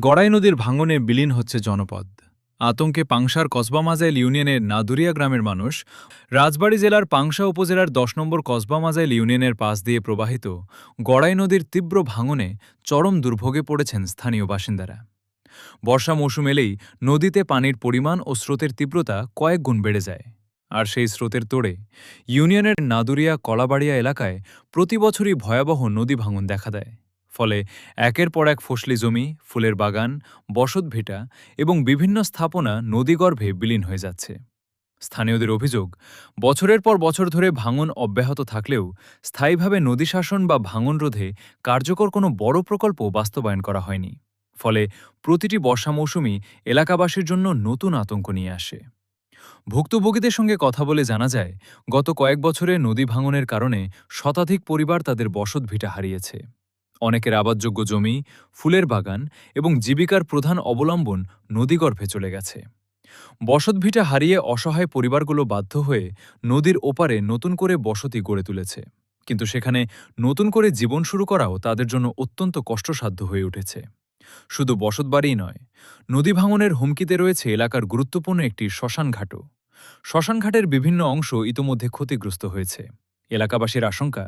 গড়াই নদীর ভাঙনে বিলীন হচ্ছে জনপদ। আতঙ্কে পাংশার কসবা মাজাইল ইউনিয়নের নাদুরিয়া গ্রামের মানুষ। রাজবাড়ী জেলার পাংশা উপজেলার ১০ নম্বর কসবা মাজাইল ইউনিয়নের পাশ দিয়ে প্রবাহিত গড়াই নদীর তীব্র ভাঙনে চরম দুর্ভোগে পড়েছেন স্থানীয় বাসিন্দারা। বর্ষা মৌসুম এলেই নদীতে পানির পরিমাণ ও স্রোতের তীব্রতা কয়েক গুণ বেড়ে যায়। আর সেই স্রোতের তোড়ে ইউনিয়নের নাদুরিয়া কলাবাড়িয়া এলাকায় প্রতি বছরই ভয়াবহ নদী ভাঙন দেখা দেয়। ফলে একের পর এক ফসলি জমি, ফুলের বাগান, বসতভিটা এবং বিভিন্ন স্থাপনা নদীগর্ভে বিলীন হয়ে যাচ্ছে। স্থানীয়দের অভিযোগ, বছরের পর বছর ধরে ভাঙন অব্যাহত থাকলেও স্থায়ীভাবে নদী শাসন বা ভাঙন রোধে কার্যকর কোনো বড় প্রকল্প বাস্তবায়ন করা হয়নি। ফলে প্রতিটি বর্ষা মৌসুমই এলাকাবাসীর জন্য নতুন আতঙ্ক নিয়ে আসে। ভুক্তভোগীদের সঙ্গে কথা বলে জানা যায়, গত কয়েক বছরে নদী ভাঙনের কারণে শতাধিক পরিবার তাদের বসতভিটা হারিয়েছে। অনেকের আবাদযোগ্য জমি, ফুলের বাগান এবং জীবিকার প্রধান অবলম্বন নদীগর্ভে চলে গেছে। বসতভিটা হারিয়ে অসহায় পরিবারগুলো বাধ্য হয়ে নদীর ওপারে নতুন করে বসতি গড়ে তুলেছে। কিন্তু সেখানে নতুন করে জীবন শুরু করাও তাদের জন্য অত্যন্ত কষ্টসাধ্য হয়ে উঠেছে। শুধু বসতবাড়িই নয়, নদী ভাঙনের হুমকিতে রয়েছে এলাকার গুরুত্বপূর্ণ একটি শ্মশানঘাটও। শ্মশানঘাটের বিভিন্ন অংশ ইতোমধ্যে ক্ষতিগ্রস্ত হয়েছে। এলাকাবাসীর আশঙ্কা,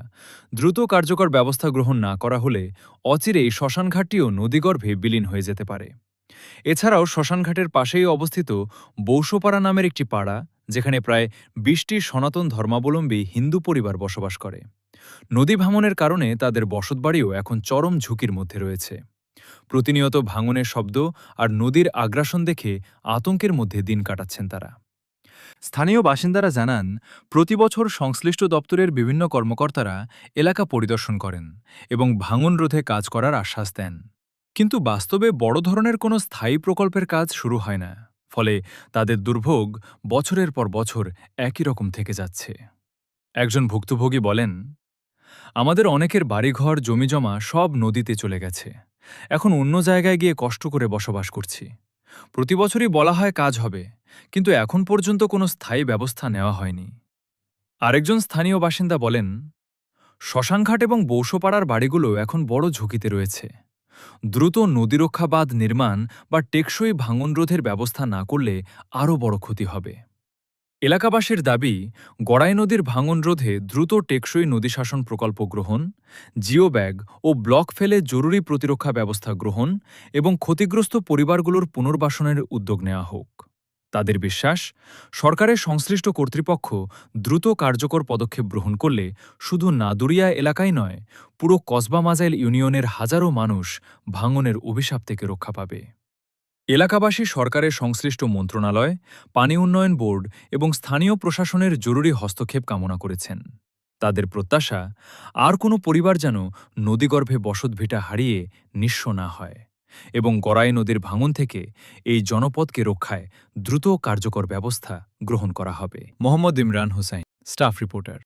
দ্রুত কার্যকর ব্যবস্থা গ্রহণ না করা হলে অচিরেই শ্মশানঘাটটিও নদীগর্ভে বিলীন হয়ে যেতে পারে। এছাড়াও শ্মশানঘাটের পাশেই অবস্থিত বৌসপাড়া নামের একটি পাড়া, যেখানে প্রায় ২০টি সনাতন ধর্মাবলম্বী হিন্দু পরিবার বসবাস করে। নদী ভাঙনের কারণে তাদের বসতবাড়িও এখন চরম ঝুঁকির মধ্যে রয়েছে। প্রতিনিয়ত ভাঙনের শব্দ আর নদীর আগ্রাসন দেখে আতঙ্কের মধ্যে দিন কাটাচ্ছেন তারা। স্থানীয় বাসিন্দারা জানান, প্রতিবছর সংশ্লিষ্ট দপ্তরের বিভিন্ন কর্মকর্তারা এলাকা পরিদর্শন করেন এবং ভাঙন রোধে কাজ করার আশ্বাস দেন। কিন্তু বাস্তবে বড় ধরনের কোনো স্থায়ী প্রকল্পের কাজ শুরু হয় না। ফলে তাদের দুর্ভোগ বছরের পর বছর একই রকম থেকে যাচ্ছে। একজন ভুক্তভোগী বলেন, আমাদের অনেকের বাড়িঘর, জমিজমা সব নদীতে চলে গেছে। এখন অন্য জায়গায় গিয়ে কষ্ট করে বসবাস করছি। প্রতি বছরই বলা হয় কাজ হবে, কিন্তু এখন পর্যন্ত কোনো স্থায়ী ব্যবস্থা নেওয়া হয়নি। আরেকজন স্থানীয় বাসিন্দা বলেন, শ্মশানঘাট এবং বৌসপাড়ার বাড়িগুলো এখন বড় ঝুঁকিতে রয়েছে। দ্রুত নদীরক্ষা বাঁধ নির্মাণ বা টেকসই ভাঙন রোধের ব্যবস্থা না করলে আরও বড় ক্ষতি হবে। এলাকাবাসীর দাবি, গড়াই নদীর ভাঙন রোধে দ্রুত টেকসই নদী শাসন প্রকল্প গ্রহণ, জিও ব্যাগ ও ব্লক ফেলে জরুরি প্রতিরক্ষা ব্যবস্থা গ্রহণ এবং ক্ষতিগ্রস্ত পরিবারগুলোর পুনর্বাসনের উদ্যোগ নেওয়া হোক। তাদের বিশ্বাস, সরকারের সংশ্লিষ্ট কর্তৃপক্ষ দ্রুত কার্যকর পদক্ষেপ গ্রহণ করলে শুধু নাদুরিয়া এলাকায় নয়, পুরো কসবা মাজাইল ইউনিয়নের হাজারো মানুষ ভাঙনের অভিশাপ থেকে রক্ষা পাবে। এলাকাবাসী সরকারের সংশ্লিষ্ট মন্ত্রণালয়, পানি উন্নয়ন বোর্ড এবং স্থানীয় প্রশাসনের জরুরি হস্তক্ষেপ কামনা করেছেন। তাদের প্রত্যাশা, আর কোনো পরিবার যেন নদীগর্ভে বসতভিটা হারিয়ে নিঃস্ব না হয় এবং গড়াই নদীর ভাঙন থেকে এই জনপদকে রক্ষায় দ্রুত কার্যকর ব্যবস্থা গ্রহণ করা হবে। Mohammad Imran Hossain, staff reporter.